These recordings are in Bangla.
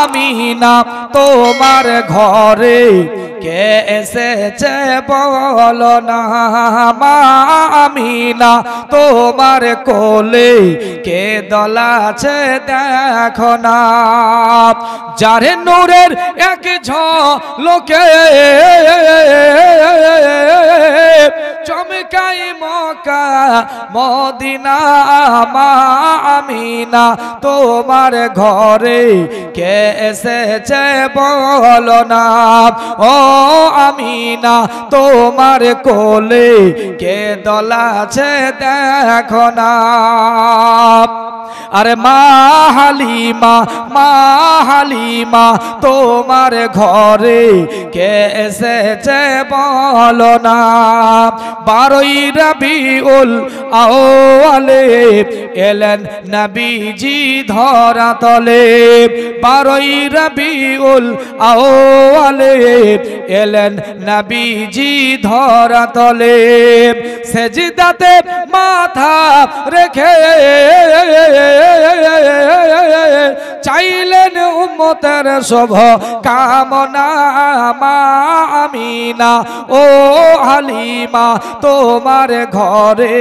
আমিনা তোমার ঘরে কে এসেছে বলো না, মা আমিনা তোমার কোলে কে দোলাছে দেখো না। যারে নূরের এক ঝলকে চমকাই মক্কা মদিনা, মা আমিনা তোমার ঘরে কে এসেছে বলো না, ও আমিনা তোমার কোলে কে দোলাছে দেখো না। আরে মা হালিমা তোমার ঘরে কে এসেছে বলো না। 12ই রবিউল আউয়ালে এলেন নবীজি ধরা তলে, 12ই রবিউল আউয়ালে এলেন নবীজি ধরা তলে। সেজদাতে মাথা রেখে চাইলেন উম্মতের শুভ কামনা, মা আমিনা ও হালিমা তোমার ঘরে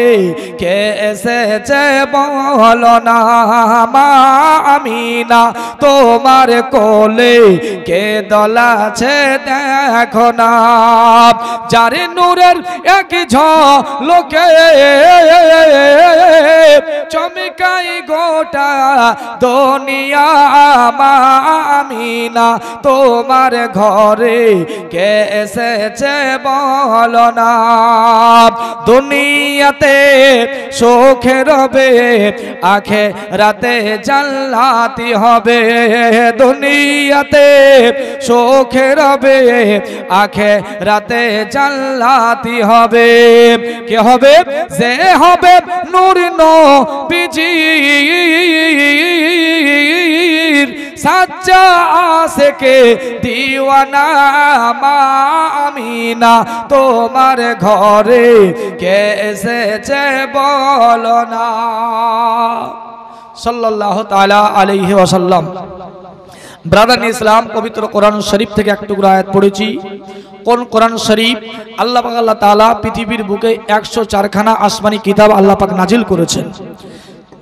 কে এসেছে বলো না, মা আমিনা তোমার কোলে কে দোলাছে দেখো না। যারে নূরের এক ঝলকে চমকাই গোটা দুনিয়া, মা আমিনা তোমার ঘরে কে এসেছে বলো না। দুনিয়াতে সুখে রবে আখিরাতে জান্নাতি হবে, দুনিয়াতে সুখে রবে আখিরাতে জান্নাতি হবে। কে হবে? যে হবে নূর নবীজির সাচ্চা আশিকে দিওয়ানা, মা আমিনা তোমার ঘরে কে এসেছে বলো না। সাল্লাল্লাহু তাআলা আলাইহি ওয়াসাল্লাম। ব্রাদার ইসলাম, পবিত্র কোরআন শরীফ থেকে এক টুকরা আয়াত পড়েছি। কোন কোরআন শরীফ? আল্লাহ পাক আল্লাহ তাআলা পৃথিবীর বুকে 104খানা আসমানি কিতাব আল্লাহ পাক নাজিল করেছেন।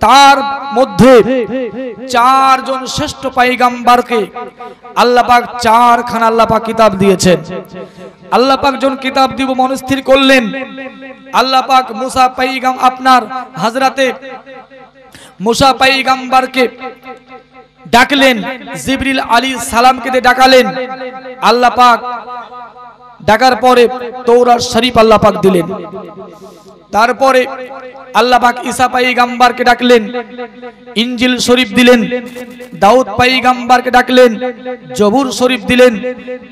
তার মধ্যে 4 জন শ্রেষ্ঠ পয়গম্বরকে আল্লাহ পাক 4খানা আল্লাহ পাক কিতাব দিয়েছেন। আল্লাহ পাক জন কিতাব দিব মনস্থির করলেন। আল্লাহ পাক মুসা পয়গম্বর আপনার হযরতে মুসা পয়গম্বরকে ডাকলেন, জিবরিল আলাইহিস সালামকে ডাকালেন। আল্লাহ পাক ডাকার পরে তৌরাত শরীফ আল্লাহ পাক দিলেন। তারপরে আল্লাহ পাক ঈসা পয়গম্বরকে ডাকলেন, ইনজিল শরীফ দিলেন। দাউদ পয়গম্বরকে ডাকলেন, জবুর শরীফ দিলেন।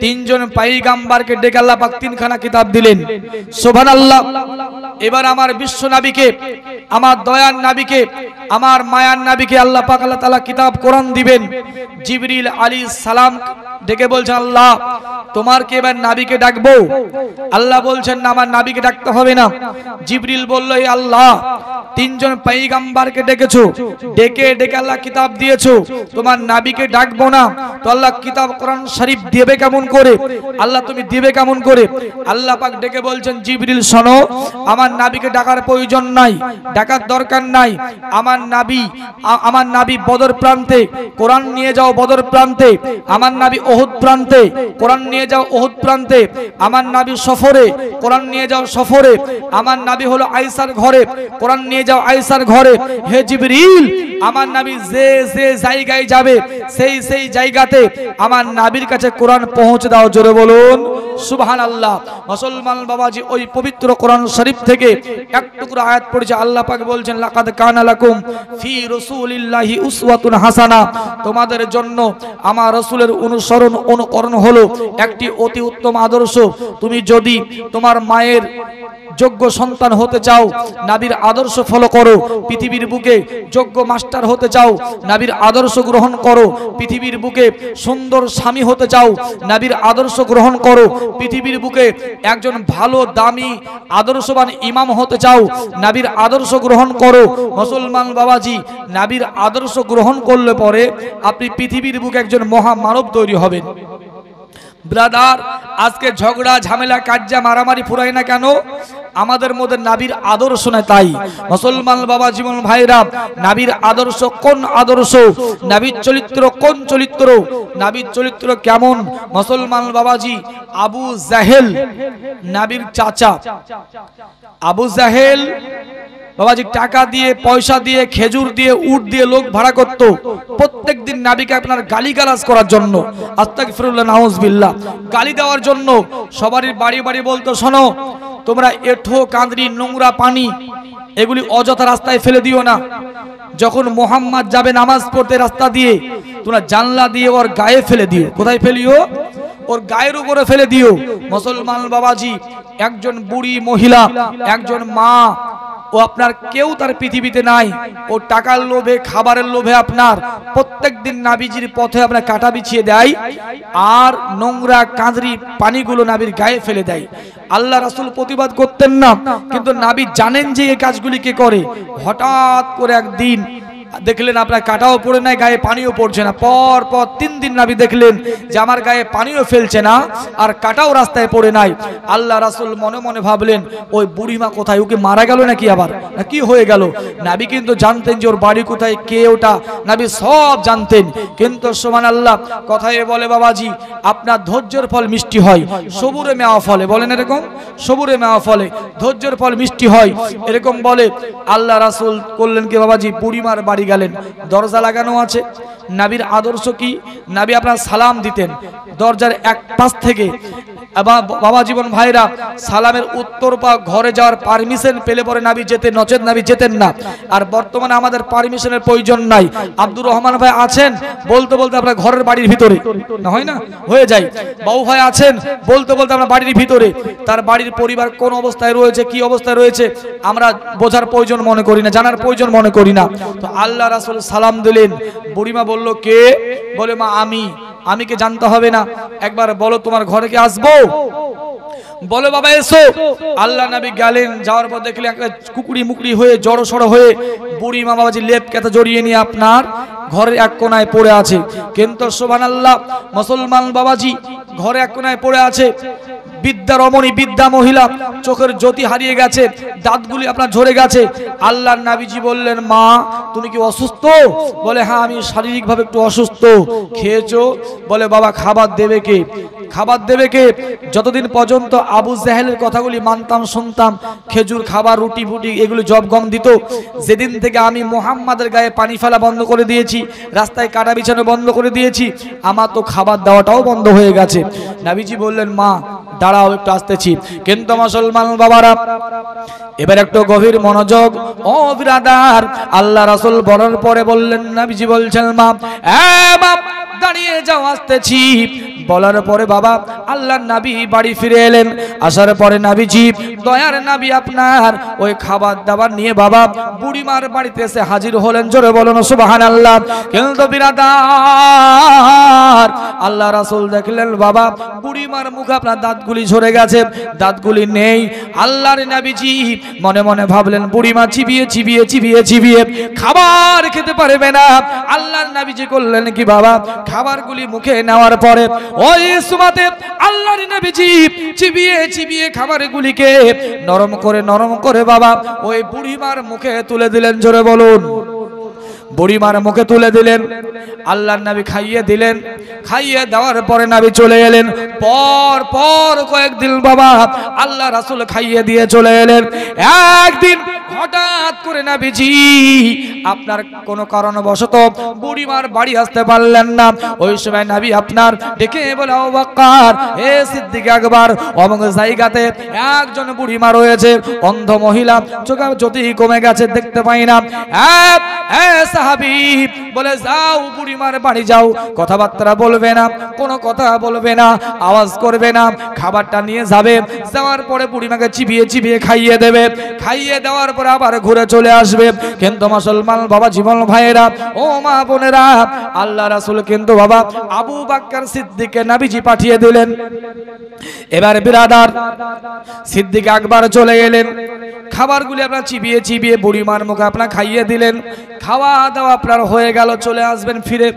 3 জন পয়গম্বরকে ডেকে আল্লাহ পাক 3খানা কিতাব দিলেন। সুবহানাল্লাহ। এবার আমার বিশ্ব নবীকে, আমার দয়ার নবীকে, আমার মায়ার নবীকে আল্লাহ পাক আল্লাহ তাআলা কিতাব কোরআন দিবেন। জিবরিল আলাইহিস সালাম ডেকে বলছেন, আল্লাহ তোমার কি এবার নবীকে ডাকবো? আল্লাহ বলছেন না, আমার নবীকে ডাকতে হবে না। জিবরিল বলল, হে আল্লাহ 3 জন পয়গম্বরকে ডেকেছো, ডেকে ডেকে আল্লাহ কিতাব দিয়েছো, তোমার নবীকে ডাকবো না তো আল্লাহ কিতাব কোরআন শরীফ দিবে কেমন করে? আল্লাহ তুমি দিবে কেমন করে? আল্লাহ পাক ডেকে বলছেন, জিবরিল শোনো, আমার নবীকে ডাকার প্রয়োজন নাই, ডাকার দরকার নাই। আমার নবী বদর প্রান্তে, কোরআন নিয়ে যাও বদর প্রান্তে। আমার নবী ওহুদ প্রান্তে, কোরআন নিয়ে যাও ওহুদ প্রান্তে। আমার নবী সফরে, কোরআন নিয়ে যাও সফরে। আমার নবী হলো আয়েশার ঘরে, কোরআন নিয়ে যাও আয়েশার ঘরে। হে জিবরিল, আমার নবী যে যে জায়গায় যাবে সেই সেই জায়গাতে আমার নবীর কাছে কোরআন পৌঁছে দাও। জোরে বলুন সুবহানাল্লাহ। মুসলমান বাবাজি, ওই পবিত্র কোরআন শরীফ থেকে এক টুকরা আয়াত পড়েছে। আল্লাহ পাক বলছেন, লাকাদ কানা লাকুম ফি রাসূলিল্লাহি উসওয়াতুন হাসানা, তোমাদের জন্য আমার রাসূলের অনুসরণ অনুকরণ হলো একটি অতি উত্তম আদর্শ। তুমি যদি তোমার মায়ের যোগ্য সন্তান হতে চাও, নবীর আদর্শ ফলো করো। পৃথিবীর বুকে যোগ্য মাস্টার হতে চাও, নবীর আদর্শ গ্রহণ করো। পৃথিবীর বুকে সুন্দর স্বামী হতে চাও, নবীর আদর্শ গ্রহণ করো। পৃথিবীর বুকে একজন ভালো দামি আদর্শবান ইমাম হতে চাও, নবীর আদর্শ গ্রহণ করো। মুসলমান বাবাজি, নবীর আদর্শ গ্রহণ করলে পরে আপনি পৃথিবীর বুকে একজন মহামানব তৈরি হবেন। ব্রাদার, আজকে ঝগড়া ঝামেলা কাজ্জা মারামারি ফুরাই না কেন? আমাদের মধ্যে নবীর আদর্শ নাই। তাই মুসলমান বাবা জীবন ভাইরা, নবীর আদর্শ কোন আদর্শ? নবীর চরিত্র কোন চরিত্র? নবীর চরিত্র কেমন? মুসলমান বাবাজি, আবু জাহেল নবীর চাচা। আবু জাহেল বাবাজি টাকা দিয়ে, পয়সা দিয়ে, খেজুর দিয়ে, উট দিয়ে লোক ভাড়া করত প্রত্যেকদিন নবীকে আপনার গালিগালাজ করার জন্য। আস্তাগফিরুল্লাহ, নাউজুবিল্লাহ। গালি দেওয়ার জন্য সবারই বাড়ি বাড়ি বলতো, শোনো তোমরা এঁঠো কাঁদরি নোংরা পানি এগুলি অযথা রাস্তায় ফেলে দিও না। যখন মোহাম্মদ যাবে নামাজ পড়তে রাস্তা দিয়ে, তোমরা জানলা দিয়ে ওর গায়ে ফেলে দিও। কোথায় ফেলিও? ওর গায়ের উপরে ফেলে দিও। মুসলমান বাবাজি, একজন বুড়ি মহিলা, একজন মা, ও আপনার কেউ তার পৃথিবীতে নাই। ও টাকার লোভে, খাবারের লোভে আপনার প্রত্যেকদিন নবীজির পথে আপনার কাটা বিছিয়ে দেয় আর নোংরা কাঁদরি পানিগুলো নবীর গায়ে ফেলে দেয়। আল্লাহ রাসূল প্রতিবাদ করতেন না, কিন্তু নবী জানেন যে এই কাজগুলি কে করে। হঠাৎ করে একদিন দেখলেন আপনার কাটাও পড়ে নাই, গায়ে পানিও পড়ছে না। পর পর 3 দিন নবী দেখলেন যে আমার গায়ে পানিও ফেলছে না আর কাটাও রাস্তায় পড়ে নাই। আল্লাহ রাসূল মনে মনে ভাবলেন, ওই বুড়িমা কোথায়? ওকে মারা গেল নাকি আবার, না কি হয়ে গেল? নবী কিন্তু জানতেন যে ওর বাড়ি কোথায়, কে ওটা, নবী সব জানতেন। কিন্তু সুবহানাল্লাহ, কথায় বলে বাবাজি, আপনার ধৈর্যের ফল মিষ্টি হয়, সবুরে মেওয়া ফলে। বলেন এরকম, সবুরে মেওয়া ফলে, ধৈর্যের ফল মিষ্টি হয়, এরকম বলে। আল্লাহ রাসূল করলেন কি বাবাজি, বুড়িমার বাড়ি গেলেন, দরজা লাগানো আছে। নবীর আদর্শ কি? নবী আপনার সালাম দিতেন দরজার এক পাশ থেকে। বাবা জীবন ভাইরা, সালামের উত্তর পা ঘরে যাওয়ার পারমিশন পেলে পরে নবী যেতেন, নচেত নবী যেতেন না। আর বর্তমানে আমাদের পারমিশনের প্রয়োজন নাই। আব্দুর রহমান ভাই আছেন, বলতে বলতে আপনার ঘরের বাড়ির ভিতরে, না হয় না, হয়ে যায়। বাবু ভাই আছেন, বলতে বলতে আপনার বাড়ির ভিতরে। তার বাড়ির পরিবার কোন অবস্থায় রয়েছে, কি অবস্থায় রয়েছে আমরা বোঝার প্রয়োজন মনে করি না, জানার প্রয়োজন মনে করি না। তো আল্লাহ রাসূল সালাম দিলেন। বুড়িমা বলল, কে? বলে, মা আমি কে জানতে হবে না, একবার বলো তোমার ঘরে কে আসবো? বলে, বাবা এসো। আল্লাহ নবী গেলেন, যাওয়ার পর দেখলে একটা কুকুরি মুকুরি হয়ে জড়ো সড়ো হয়ে বুড়িমা বাবাজি লেপ কাঁথা জড়িয়ে নিয়ে আপনার ঘরের এক কোনায় পড়ে আছে। কিন্তু সুবহানাল্লাহ, মুসলমান বাবাজি ঘরে এক কোনায় পড়ে আছে। বিদ্যা রমণী, বিদ্যা মহিলা, চোখের জ্যোতি হারিয়ে গেছে, দাঁতগুলি আপনার ঝরে গেছে। আল্লাহর নবীজি বললেন, মা তুমি কি অসুস্থ? বলে, হ্যাঁ আমি শারীরিকভাবে একটু অসুস্থ। খেয়েছো? বলে, বাবা খাবার দেবে কে? খাবার দেবে কে? যতদিন পর্যন্ত আবু জাহেলের কথাগুলি মানতাম, শুনতাম, খেজুর খাবার, রুটি ফুটি এগুলো জব গম দিত, যেদিন থেকে আমি মুহাম্মাদের গায়ে পানি ফেলা বন্ধ করে দিয়েছি, রাস্তায় কাটা বিছানো বন্ধ করে দিয়েছি, আমার তো খাবার দেওয়াটাও বন্ধ হয়ে গেছে। নবীজি বললেন, মা দাঁড়াও একটু আসতেছি। কিন্তু মুসলমান বাবারা, এবার একটু গভীর মনোযোগ। ও বিরাদার, আল্লাহ রাসূল বলার পরে বললেন, নবীজি বলছেন, মা দাঁড়িয়ে যাও, আসতেছি। বলার পরে বাবা আল্লাহর নবী বাড়ি ফিরে এলেন। আসার পরে নবীজি, দয়ার নবী আপনার ওই খাবার দাবার নিয়ে বাবা বুড়িমার বাড়িতে এসে হাজির হলেন। জোরে বলুন সুবহানাল্লাহ। কিন্তু বিরাদার, আল্লাহ রাসূল দেখলেন বাবা বুড়িমার মুখে আপনার দাঁতগুলি ঝরে গেছে, দাঁতগুলি নেই। আল্লাহর নবীজি মনে মনে ভাবলেন, বুড়িমা চিবিয়ে চিবিয়ে চিবিয়ে চিবিয়ে খাবার খেতে পারবে না। আল্লাহর নবীজি করলেন কি বাবা, খাবারগুলি মুখে নেওয়ার পরে ওই সুমাতে আল্লাহর নবীজি চিবিয়ে চিবিয়ে খাবারগুলিকে নরম করে বাবা ওই বুড়িমার মুখে তুলে দিলেন। জোরে বলুন। বুড়িমার মুখে তুলে দিলেন। আল্লাহর নবী খাইয়ে দিলেন। খাইয়ে দেওয়ার পরে নবী চলে এলেন। পর পর কয়েকদিন বাবা আল্লাহ রাসূল খাইয়ে দিয়ে চলে এলেন। একদিন হঠাৎ হঠাৎ করে নবীজি আপনার কোন কারণবশত বুড়িমার বাড়ি আসতে পারলেন না। ওই সময় নবী আপনার ডেকে বলে, আবু বকর, হে সিদ্দিক আকবর, অমুক জায়গাতে একজন বুড়িমা রয়েছে, অন্ধ মহিলা, চোখে জ্যোতি কমে গেছে, দেখতে পাই না। সাহাবী বলে, যাও বুড়িমার বাড়ি যাও, কথাবার্তা বলবে না, কোনো কথা বলবে না, আওয়াজ করবে না, খাবারটা নিয়ে যাবে, যাওয়ার পরে বুড়িমাকে চিবিয়ে চিবিয়ে খাইয়ে দেবে, খাইয়ে দেওয়ার পরে আবার ঘুরে চলে আসবে। কিন্তু মুসলমান বাবা, জীবন ভাইয়েরা, ও মা বোনেরা, আল্লাহ রাসূল কিন্তু বাবা আবু বকর সিদ্দিককে নবীজি পাঠিয়ে দিলেন। এবার বিরাদার সিদ্দিক আকবর চলে গেলেন, খাবারগুলি আপনার চিবিয়ে চিবিয়ে বুড়িমার মুখে আপনার খাইয়ে দিলেন, খাওয়া দাওয়া আপনার হয়ে গেল, চলে আসবেন ফিরে।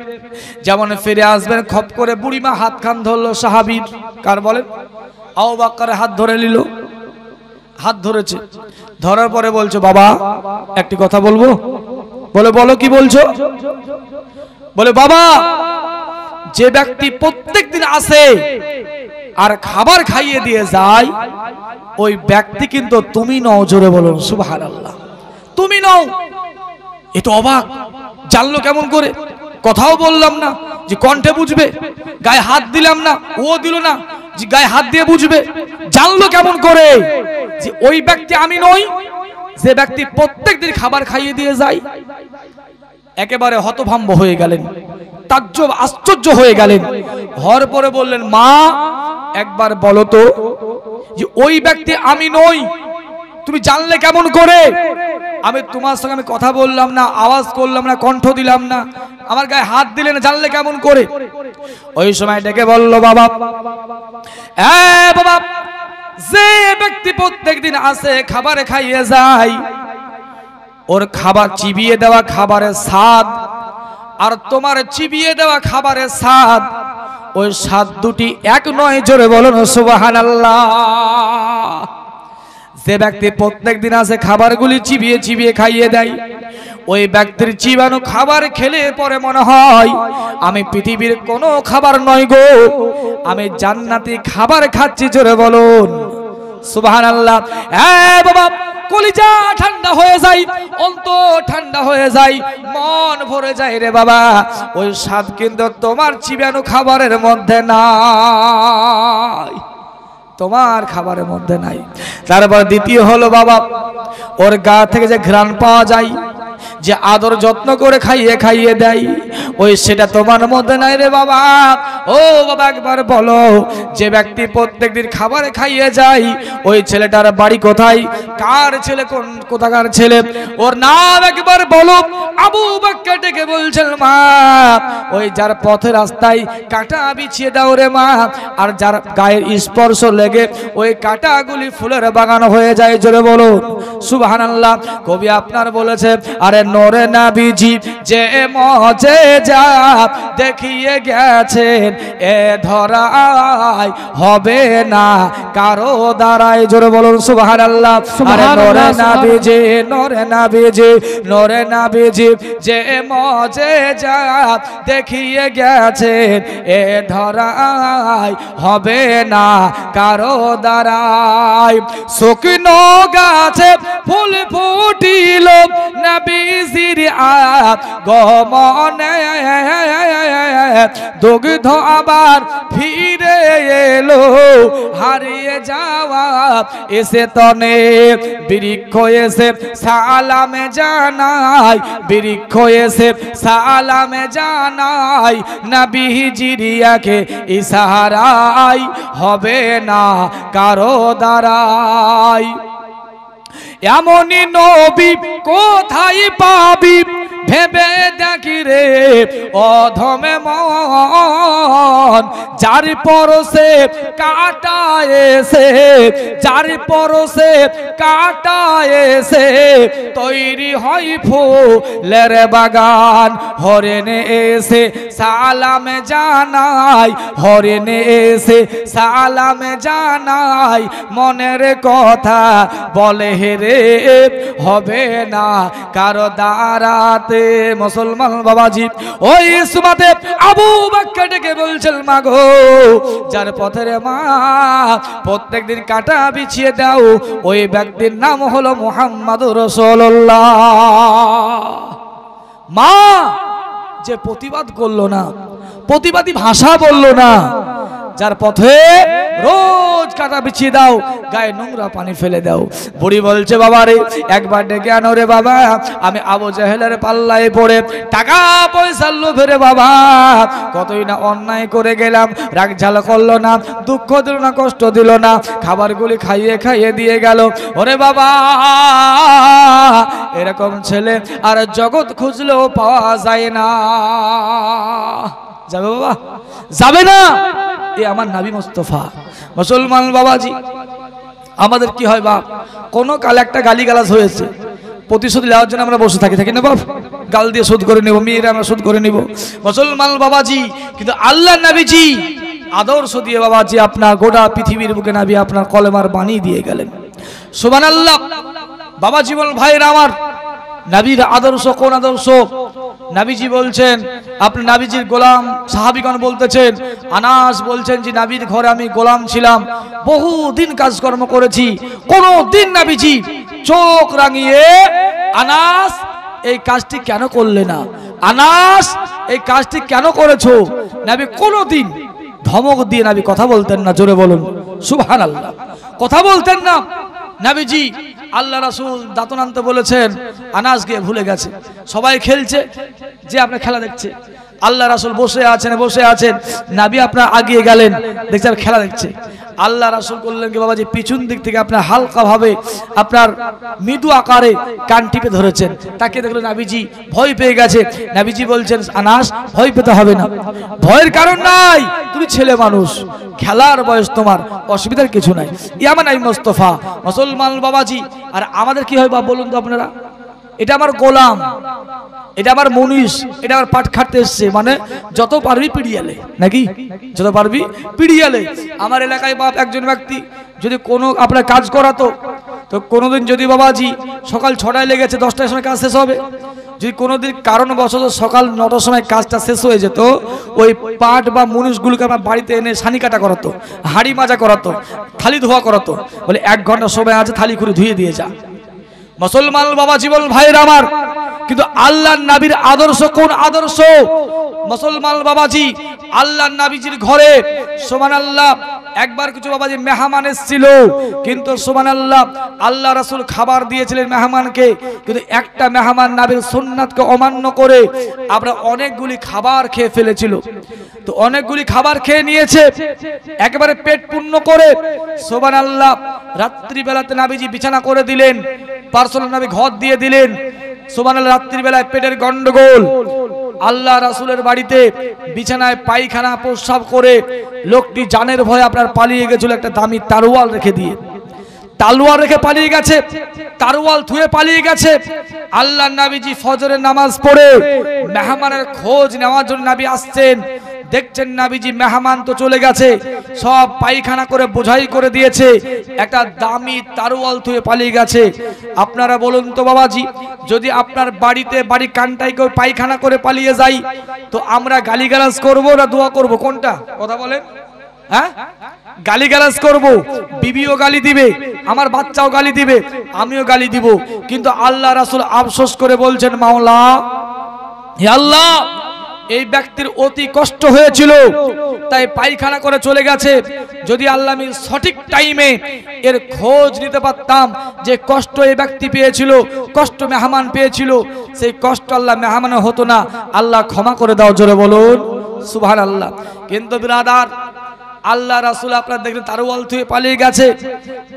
যেমন ফিরে আসবেন, খপ করে বুড়িমা হাত খান ধরলো সাহাবীর, কার বলেন? আবু বকরের হাত ধরে নিল, হাত ধরেছে, ধরার পরে বলছো, বাবা একটি কথা বলবো। বলে, বলো, কি বলছো? বলে, বাবা, যে ব্যক্তি প্রত্যেকদিন আসে আর খাবার খাইয়ে দিয়ে যায়, ওই ব্যক্তি কিন্তু তুমি নও। জোরে বলুন সুবহানাল্লাহ। তুমি নও। এ তো অবাক, জানলো কেমন করে? কথাও বললাম না যে কণ্ঠে বুঝবে, গায়ে হাত দিলাম না, ও দিল না যে গায়ে হাত দিয়ে বুঝবে, জানলো কেমন করে যে ওই ব্যক্তি আমি নই, যে ব্যক্তি প্রত্যেকদিন খাবার খাইয়ে দিয়ে যায়? একেবারে হতভম্ব হয়ে গেলেন, তাজ্জব, আশ্চর্য হয়ে গেলেন। হওয়ার পরে বললেন, মা একবার বলো তো যে ওই ব্যক্তি আমি নই, তুমি জানলে কেমন করে? আমি তোমার সঙ্গে আমি কথা বললাম না, আওয়াজ করলাম না, কণ্ঠ দিলাম না, আমার গায়ে হাত দিলে না, জানলে কেমন করে? ওই সময় ডেকে বলল, বাবা, বাবা, যে ব্যক্তি প্রত্যেকদিন আসে খাবার খাইয়ে যায়, ওর খাবার চিবিয়ে দেওয়া খাবারের স্বাদ আর তোমার চিবিয়ে দেওয়া খাবারের স্বাদ, ওই স্বাদ দুটি এক নয়। জোরে বলুন সুবহানাল্লাহ। যে ব্যক্তি প্রত্যেকদিন আসে খাবারগুলি চিবিয়ে চিবিয়ে খাইয়ে দেয়, ওই ব্যক্তির চিবানো খাবার খেলে পরে মনে হয় আমি পৃথিবীর কোনো খাবার নয় গো, আমি জান্নাতি খাবার খাচ্ছি। জোরে বলুন সুবহানাল্লাহ। বাবা, কলিজা ঠান্ডা হয়ে যায়, অন্তর ঠান্ডা হয়ে যায়, মন ভরে যায় রে বাবা, ওই স্বাদ কিন্তু তোমার চিবানো খাবারের মধ্যে নাই, তোমার খাবারের মধ্যে নাই। তারপর দ্বিতীয় হলো বাবা, ওর গা থেকে যে ঘ্রাণ পাওয়া যায়, যে আদর যত্ন করে খাইয়ে খাইয়ে দেয়, ওই সেটা তোমার মধ্যে নাই রে বাবা। ও বাবা, একবার বলো, যে ব্যক্তি প্রত্যেকদিন খাবারে খাইয়ে যায়, ওই ছেলেটার বাড়ি কোথায়? কার ছেলে? কোথাকার ছেলে? ওর নাম একবার বলো। আবু বকর ডেকে বলছেন, মা, ওই যার পথে রাস্তায় কাঁটা বিছিয়ে দাও রে মা, আর যার গায়ের স্পর্শ লেগে ওই কাঁটাগুলি ফুলের বাগান হয়ে যায়। জোরে বলো সুবহানাল্লাহ। কবি আপনার বলেছে, আরে নূরে নবীজি যে মুজিজা দেখিয়ে গেছেন, এ ধরায় হবে না কারো দ্বারাই। জোরে বলুন সুবহানাল্লাহ। আরে নূরে নবীজি, নূরে নবীজি, নূরে নবীজি যে মুজিজা দেখিয়ে গেছেন, এ ধরায় হবে না কারো দ্বারাই। শুকনো গাছে ফুল ফুটিল নবীজির আগমনে, দুগ্ধ আবার ফিরে এলো হারিয়ে যাওয়া এসে তনে। বৃক্ষ এসে সালামে জানাই, বৃক্ষ এসে সালামে জানাই, নবীজির আঁখে ইশারায় হবে না কারো দ্বারাই। এমনই নবী কোথায় পাবি ভেবে দেখি রে অধমে মন, যার পরশে কাটা এসে, যার পরশে কাটা এসে তৈরি হয় ফুলের বাগান। হরেনে এসে সালামে জানাই, হরেনে এসে সালামে জানাই, মনের কথা বলে রে হবে না কারো দ্বারাতে। মুসলমান বাবাজি, ওই সুমাতে আবু বকর ডেকে বলছেন মা গো, যার পথের মা প্রত্যেকদিন কাটা বিছিয়ে দাও, ওই ব্যক্তির নাম হলো মুহাম্মাদুর রাসূলুল্লাহ। মা যে প্রতিবাদ করলো না, প্রতিবাদী ভাষা বললো না, যার পথে রোজ কাটা বিছিয়ে দাও, গায়ে নোংরা পানি ফেলে দাও। বুড়ি বলছে বাবা রে, একবার ডেকে আনো রে বাবা, আমি আবু জাহেলের পাল্লায় পড়ে টাকা পয়সার লোভে রে বাবা কতই না অন্যায় করে গেলাম, রাগ ঝাল করলো না, দুঃখ দিল না, কষ্ট দিল না, খাবারগুলি খাইয়ে খাইয়ে দিয়ে গেল। ওরে বাবা, এরকম ছেলে আর জগৎ খুঁজলেও পাওয়া যায় না। যাবে বাবা? যাবে না। এ আমার নবী মুস্তাফা। মুসলমান বাবাজি, আমাদের কি হয় বাপ, কোনো কালে একটা গালিগালাজ হয়েছে, প্রতিশোধ নেওয়ার জন্য আমরা বসে থাকি না বাপ, গাল দিয়ে শোধ করে নেব, মেয়েরা আমরা শোধ করে নিব। মুসলমান বাবাজি, কিন্তু আল্লাহ নবীজি আদর্শ দিয়ে বাবাজি আপনার গোটা পৃথিবীর বুকে নবী আপনার কলেমার বাণী দিয়ে গেলেন। সুবহানাল্লাহ। বাবা জীবন ভাইরা আমার, নবীর আদর্শ কোন আদর্শ? নবীজি বলছেন, আপনি নবীজির গোলাম। সাহাবীগণ বলতেছেন, আনাস বলছেন যে নবীর ঘরে আমি গোলাম ছিলাম, বহুদিন কাজকর্ম করেছি, কোনদিন নবীজি চোখ রাঙিয়ে আনাস এই কাজটি কেন করলে না, আনাস এই কাজটি কেন করেছো, নবী কোনদিন ধমক দিয়ে নবী কথা বলতেন না। জোরে বলুন সুবহানাল্লাহ। কথা বলতেন না নবীজি। আল্লাহ রাসূল দাঁতন আনতে বলেছেন, আনাস গিয়ে ভুলে গেছে, সবাই খেলছে, যে আপনার খেলা দেখছে, আল্লাহ রাসূল বসে আছেন, নবী আপনার আগিয়ে গেলেন, দেখছেন খেলা দেখছে। আল্লাহ রাসূল বললেন কি বাবাজি, পিছন দিক থেকে আপনার হালকা ভাবে আপনার মৃদু আকারে কান টিপে ধরেছেন, তাকে দেখলেন নবীজি ভয় পেয়ে গেছে। নবীজি বলছেন, আনাস ভয় পেতে হবে না, ভয়ের কারণ নাই, তুমি ছেলে মানুষ, খেলার বয়স তোমার, অসুবিধার কিছু নাই। ইয়ামান নবী মুস্তাফা। মুসলমান বাবাজি, আর আমাদের কি হয় বাবা বলুন তো আপনারা, এটা আমার গোলাম, এটা আমার মনীষ, এটা আমার পাট খাটতে এসছে, মানে যত পারবি পিড়িয়ালে, নাকি যত পারবি পিড়িয়ালে। আমার এলাকায় বাপ একজন ব্যক্তি যদি কোনো আপনার কাজ করাতো, তো কোনোদিন যদি বাবাজি সকাল 6টায় লেগেছে 10টার সময় কাজ শেষ হবে, যদি কোনোদিন কারণবশত সকাল 9টার সময় কাজটা শেষ হয়ে যেত, ওই পাট বা মনীষগুলোকে আমার বাড়িতে এনে সানি কাটা করাতো, হাঁড়ি মাজা করাতো, থালি ধোয়া করাতো, বলে 1 ঘন্টা সময় আছে, থালি করে ধুয়ে দিয়ে যা। মুসলমান বাবা জীবন ভাইয়ের আমার, কিন্তু আল্লাহর নবীর আদর্শ কোন আদর্শ? মুসলমান বাবাজি, আল্লাহর নবীজির ঘরে সুবহানাল্লাহ একবার কিছু বাবাজি মেহমান এসেছিল, কিন্তু সুবহানাল্লাহ আল্লাহ রাসূল খাবার দিয়েছিলেন মেহমানকে, কিন্তু একটা মেহমান নবীর সুন্নাতকে অমান্য করে আমরা অনেকগুলি খাবার খেয়ে ফেলেছিল। তো অনেকগুলি খাবার খেয়ে নিয়েছে, একেবারে পেট পূর্ণ করে। সুবহানাল্লাহ রাত্রি বেলাতে নবীজি বিছানা করে দিলেন, পার্সোনাল নবী ঘর দিয়ে দিলেন। সুবহানাল্লাহ রাত্রি বেলায় পেটের গন্ডগোল, আল্লাহ রাসূলের বাড়িতে বিছানায় পায়খানা প্রস্রাব করে লোকটি জানের ভয়ে আপনার পালিয়ে গেছিল, একটা দামি তারওয়াল রেখে দিয়ে, তালওয়ার রেখে পালিয়ে গেছে, তারওয়াল থুয়ে পালিয়ে গেছে। আল্লাহর নবীজি ফজরের নামাজ পড়ে মেহমানের খোঁজ নেওয়ার জন্য নবী আসছেন, দেখছেন নবীজি মেহমান তো চলে গেছে, সব পায়খানা করে বোঝাই করে দিয়েছে, একটা দামি তারওয়াল থুয়ে পালিয়ে গেছে। আপনারা বলুন তো বাবাজি, যদি আপনার বাড়িতে বাড়ি কানটাই কেউ পায়খানা করে পালিয়ে যায়, তো আমরা গালিগালাজ করবো না দোয়া করব, কোনটা কথা বলেন? হ্যাঁ, গালিগালাজ করব, বিবিও গালি দিবে, আমার বাচ্চাও গালি দিবে, আমিও গালি দিব, কিন্তু আল্লাহ রাসূল আফসোস করে বলছেন, মাওলা হে আল্লাহ, এই ব্যক্তির অতি কষ্ট হয়েছিল তাই পায়খানা করে চলে গেছে, যদি আল্লাহ আমি সঠিক টাইমে এর খোঁজ নিতে পারতাম, যে কষ্ট এই ব্যক্তি পেয়েছিল, কষ্ট মেহমান পেয়েছিল, সেই কষ্ট আল্লাহ মেহমানে হতো না, আল্লাহ ক্ষমা করে দাও। জোরে বলুন সুবহানাল্লাহ। কিন্তু বিরাদার, আল্লাহ রাসূল আপনারা দেখলেন তারওয়াল থুয়ে পালিয়ে গেছে,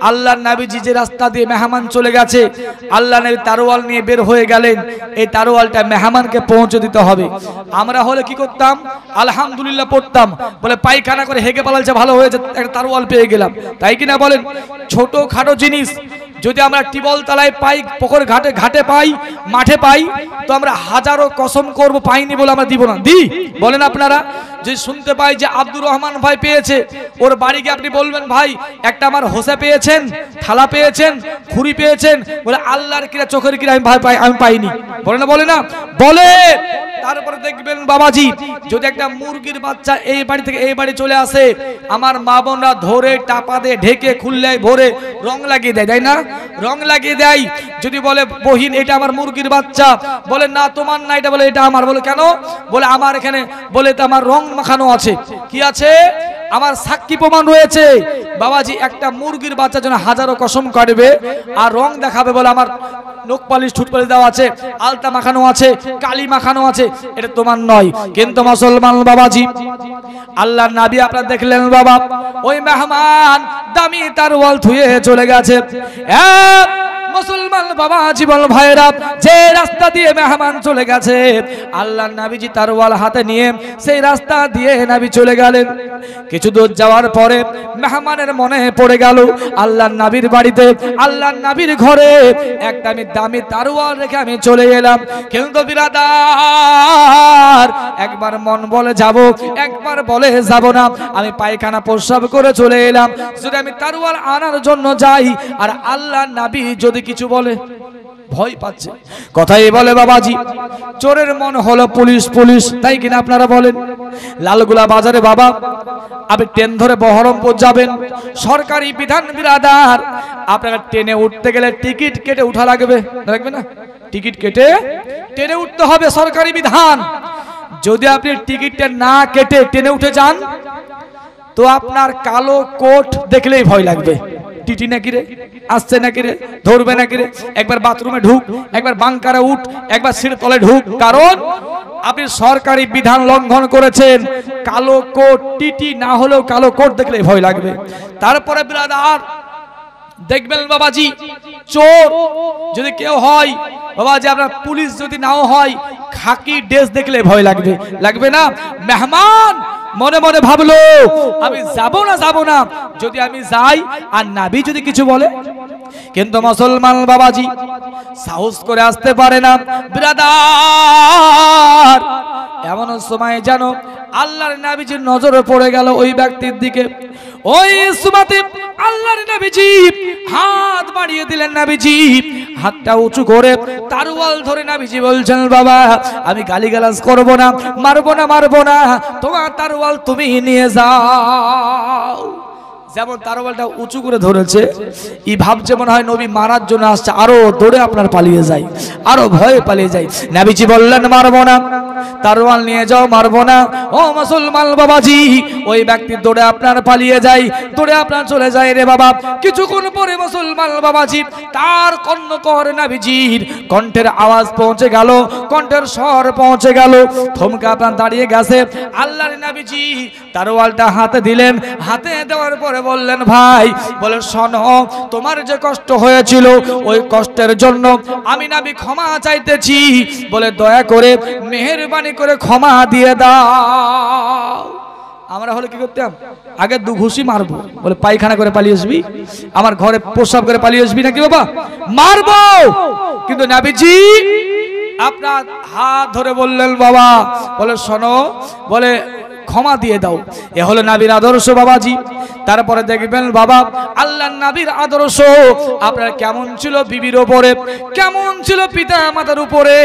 আল্লাহর নবীজি যে রাস্তা দিয়ে মেহমান চলে গেছে, আল্লাহ নবী তারওয়াল নিয়ে বের হয়ে গেলেন, এই তারওয়ালটা মেহমানকে পৌঁছে দিতে হবে। আমরা হলে কি করতাম? আলহামদুলিল্লাহ পড়তাম, বলে পায়খানা করে হেগে পালালছে, ভালো হয়েছে, একটা তারওয়াল পেয়ে গেলাম, তাই কিনা বলেন? ছোট খাটো জিনিস যদি আমরা টিবল তলায় পাই, পুকুর ঘাটে ঘাটে পাই, মাঠে পাই, তো আমরা হাজারো কসম করব পাইনি বলে আমরা দিব না, দি বলেন আপনারা? যে শুনতে পাই যে আব্দুর রহমান ভাই পেয়েছে, ওর বাড়ি গিয়ে আপনি বলবেন, ভাই একটা আমার হোসা পেয়েছেন, থালা পেয়েছেন, খুরি পেয়েছেন, বলে আল্লাহর কিরা চোখের কিরা আমি ভাই পাই, আমি পাইনি, বলে না? বলে না? বলে। তারপরে দেখবেন বাবাজি, যদি একটা মুরগির বাচ্চা এই বাড়ি থেকে এই বাড়ি চলে আসে, আমার মা বোনরা ধরে টাপা দিয়ে ঢেকে খুললে ভরে রং লাগিয়ে দেয়, তাই না? রং লাগিয়ে দেয়। যদি বলে বহিন এটা আমার মুরগির বাচ্চা, বলে না তোমার না, এটা বলে এটা আমার। বলে কেন? বলে আমার এখানে বলে এটা আমার রং মাখানো আছে। কি আছে? আমার সাক্ষী প্রমাণ রয়েছে। বাবাজি, একটা মুরগির বাচ্চার জন্য হাজারো কসম কাটবে আর রং দেখাবে, বলে আমার নখ পালিশ ঠুট পালিশ দেওয়া আছে, আলতা মাখানো আছে, কালি মাখানো আছে, এটা তোমার নয়। কিন্তু মুসলমান বাবাজি, আল্লাহর নবী আপনারা দেখলেন বাবা, ওই মেহমান দামি তারওয়াল থুয়ে চলে গেছে। মুসলমান বাবা জীবন ভাইরা, যে রাস্তা দিয়ে মেহমান চলে গেছে, আল্লাহর নবীজি তারওয়াল হাতে নিয়ে সেই রাস্তা দিয়ে নবী চলে গেলেন। কিছু দূর যাওয়ার পরে মেহমানের মনে পড়ে গেল আল্লাহর নবীর বাড়িতে, আল্লাহর নবীর ঘরে একটা আমি দামি তারওয়াল রেখে আমি চলে এলাম। কিন্তু বিরাদার, একবার মন বলে যাব, একবার বলে যাব না। আমি পায়খানা প্রস্রাব করে চলে এলাম, যদি আমি তারওয়াল আনার জন্য যাই আর আল্লাহর নবী যদি কিছু বলে, ভয় পাচ্ছে। কথাই বলে বাবাজি, চোরের মন হলো পুলিশ পুলিশ, তাই কিনা আপনারা বলেন? লালগুলা বাজারে বাবা আপনি ট্রেন ধরে বহরমপুর যাবেন, সরকারি বিধান বিরাদার, আপনারা ট্রেনে উঠতে গেলে টিকিট কেটে উঠা লাগবে, লাগবে না? টিকিট কেটে ট্রেনে উঠতে হবে, সরকারি বিধান। যদি আপনি টিকিটটা না কেটে ট্রেনে উঠে যান, তো আপনার কালো কোট দেখলেই ভয় লাগবে। টিটি নাকি রে, আসছে নাকি রে, ধরবে নাকি রে। একবার বাথরুমে ঢুক, একবার বাংকারে উঠ, একবার সিঁড়ির তলে ঢুক, কারণ আপনি সরকারি বিধান লঙ্ঘন করেছেন। কালো কোট, টিটি না হলেও কালো কোট দেখলেই ভয় লাগবে। তারপরে ব্রাদার দেখবেন বাবাজি, চোর যদি কেউ হয় বাবাজি, আপনার পুলিশ যদি নাও হয়, খাকি ড্রেস দেখলে ভয় লাগবে, লাগবে না? মেহমান মনে মনে ভাবলো আমি যাব না, যাব না। যদি আমি যাই আর নবী যদি কিছু বলে, কিন্তু মুসলমান বাবাজি সাহস করে আসতে পারে না। ব্রাদার, এমন সময় যেন আল্লাহর নবীজির নজরে পড়ে গেল ওই ব্যক্তির দিকে। ওই সুমাতে আল্লাহর নবীজি হাত বাড়িয়ে দিলেন, নবীজি হাতটা উঁচু করে তারওয়াল ধরে নবীজি বলছেন, বাবা আমি গালিগালাজ করব না, মারবো না, মারবো না, তোমার তারওয়াল তুমি নিয়ে যাও। যেমন তারওয়ালটা উঁচু করে ধরেছে, এই ভাবছে মনে হয় নবী মারার জন্য আসছে, আরো দৌড়ে আপনার পালিয়ে যায়, আরো ভয়ে পালিয়ে যায়। নবীজি বললেন মারবো না, তারওয়াল নিয়ে যাও, মারবো না। ও মুসলমান বাবাজি, ওই ব্যক্তি দৌড়ে আপনার পালিয়ে যায়, দৌড়ে আপনার চলে যায় রে বাবা। কিছুক্ষণ পরে মুসলমান বাবাজি তার কর্ণকর নবীজির কণ্ঠের আওয়াজ পৌঁছে গেল, কণ্ঠের স্বর পৌঁছে গেল। থমকে আপনার দাঁড়িয়ে গেছে। আল্লাহর নবীজি তারওয়ালটা হাতে দিলেন, হাতে দেওয়ার পরে বললেন, ভাই, বলে শোনো, তোমার যে কষ্ট হয়েছিল ওই কষ্টের জন্য আমি নবী ক্ষমা চাইতেছি, বলে দয়া করে মেহেরবানি করে ক্ষমা দিয়ে দাও। আমরা হলে কি করতাম? আগে দু ঘুষি মারবো, বলে পায়খানা করে পালিয়ে আসবি, আমার ঘরে প্রস্রাব করে পালিয়ে আসবি নাকি বাবা, মারবো। কিন্তু নবীজি আপনার হাত ধরে বললেন, বাবা, বলে শোনো, বলে ক্ষমা দিয়ে দাও। এ হলো নবীর আদর্শ বাবাজি। তারপরে দেখবেন বাবা আল্লাহর নবীর আদর্শ আপনার কেমন ছিল বিবির উপরে, কেমন ছিল পিতা মাতার উপরে,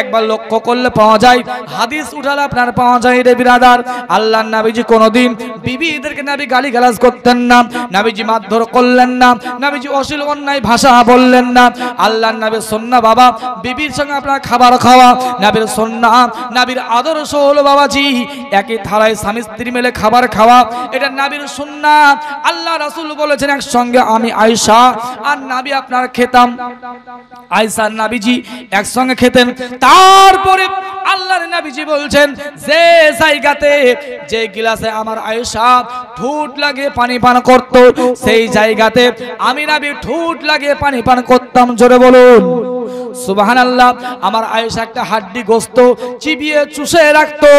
একবার লক্ষ্য করলে পাওয়া যায়, হাদিস উঠালে আপনার পাওয়া যায় রে বিরাদার। আল্লাহর নবীজি কোনোদিন বিবিদেরকে নবী গালিগালাজ করতেন না, নবীজি মারধর করলেন না, নবীজি অশ্লীল অন্যায় ভাষা বললেন না। আল্লাহর নবীর সুন্নাহ বাবা, বিবির সঙ্গে আপনার খাবার খাওয়া নবীর সুন্নাহ, নবীর আদর্শ হলো বাবাজি একই থালায় স্বামী স্ত্রী মিলে খাবার খাওয়া, এটা নবীর সুন্নাহ। আল্লাহ রাসূল বলেছেন একসঙ্গে আমি আয়েশা আর নবী আপনার খেতাম, আয়েশা আর নবীজি একসঙ্গে খেতেন। তারপরে আল্লাহর নবীজি বলছেন, যে জায়গাতে যে গিলাসে আমার আয়েশা ঠোঁট লাগিয়ে পানি পান করত, সেই জায়গাতে আমি নবী ঠোঁট লাগিয়ে পানি পান করতাম। জোরে বলুন সুবহানাল্লাহ। আমার আয়েশা একটা হাড্ডি গোস্ত চিবিয়ে চুষে রাখতো,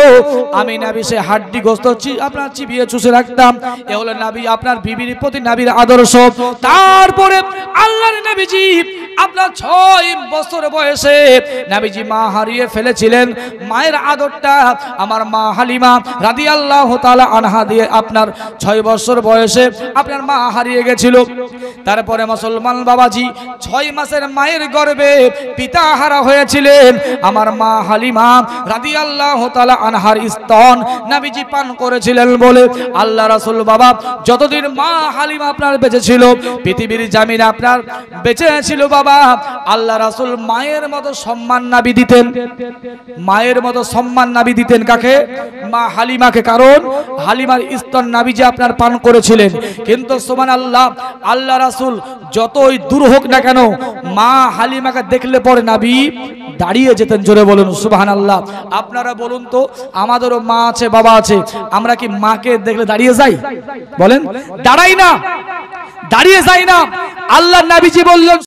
আমি নবী সে হাড্ডি গোস্ত আপনার চিবিয়ে চুষে রাখতাম। এ হলো নবী আপনার বিবির প্রতি নবীর আদর্শ। তারপরে আল্লাহর নবীজি আপনার 6 বছর বয়সে নবীজি মা হারিয়ে ফেলেছিলেন। মায়ের আদরটা আমার মা হালিমা রাদিয়াল্লাহু তাআলা আনহা দিয়ে আপনার 6 বছর বয়সে আপনার মা হারিয়ে গেছিল। তারপরে মুসলমান বাবাজি 6 মাসের মায়ের গর্ভে পিতা হারা হয়েছিলেন। আমার মা হালিমা রাদিয়াল্লাহু তাআলা আনহার স্তন নবীজি পান করেছিলেন বলে আল্লাহ রাসূল বাবা যতদিন মা হালিমা আপনার বেঁচে ছিল, পৃথিবীর জামিনে আপনার বেঁচে ছিল বাবা, আল্লাহ রাসূল মায়ের মতো সম্মান নবী দিতেন। মায়ের মতো সম্মান নবী দিতেন কাকে? মা হালিমাকে। কারণ হালিমার স্তন নবীজি আপনার পান করেছিলেন। কিন্তু সুবহানাল্লাহ, আল্লাহ রাসূল যতই দূর হোক না কেন মা হালিমাকে দেখলে পরে নবী দাঁড়িয়ে যেতেন। জোরে বলুন সুবহানাল্লাহ। আপনারা বলুন তো, আমাদেরও মা আছে বাবা আছে, আমরা কি মাকে দেখলে দাঁড়িয়ে যাই? বলেন, দাঁড়াই না, দাঁড়িয়ে যাই না। আল্লাহ নবীজি বললেন